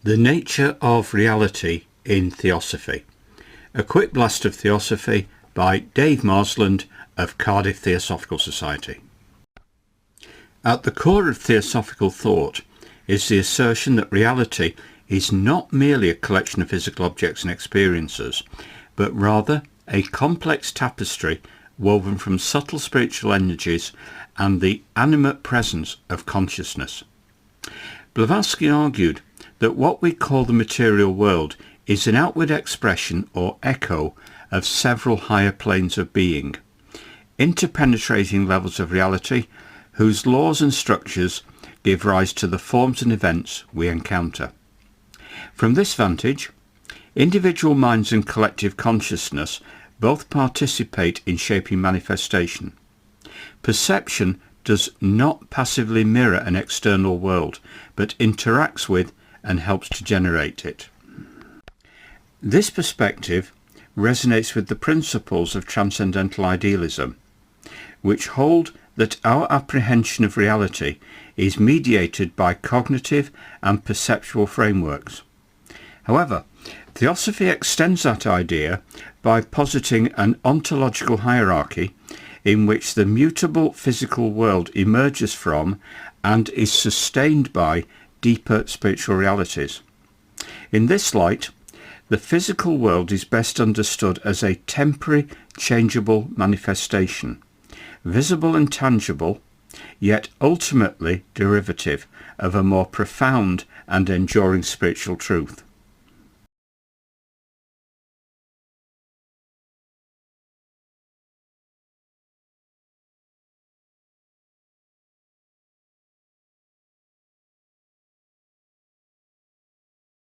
The nature of reality in Theosophy. A quick blast of Theosophy by Dave Marsland of Cardiff Theosophical Society. At the core of Theosophical thought is the assertion that reality is not merely a collection of physical objects and experiences, but rather a complex tapestry woven from subtle spiritual energies and the animate presence of consciousness. Blavatsky argued that what we call the material world is an outward expression or echo of several higher planes of being, interpenetrating levels of reality whose laws and structures give rise to the forms and events we encounter. From this vantage, individual minds and collective consciousness both participate in shaping manifestation. Perception does not passively mirror an external world, but interacts with and helps to generate it. This perspective resonates with the principles of transcendental idealism, which hold that our apprehension of reality is mediated by cognitive and perceptual frameworks. However, Theosophy extends that idea by positing an ontological hierarchy in which the mutable physical world emerges from and is sustained by deeper spiritual realities. In this light, the physical world is best understood as a temporary, changeable manifestation, visible and tangible, yet ultimately derivative of a more profound and enduring spiritual truth.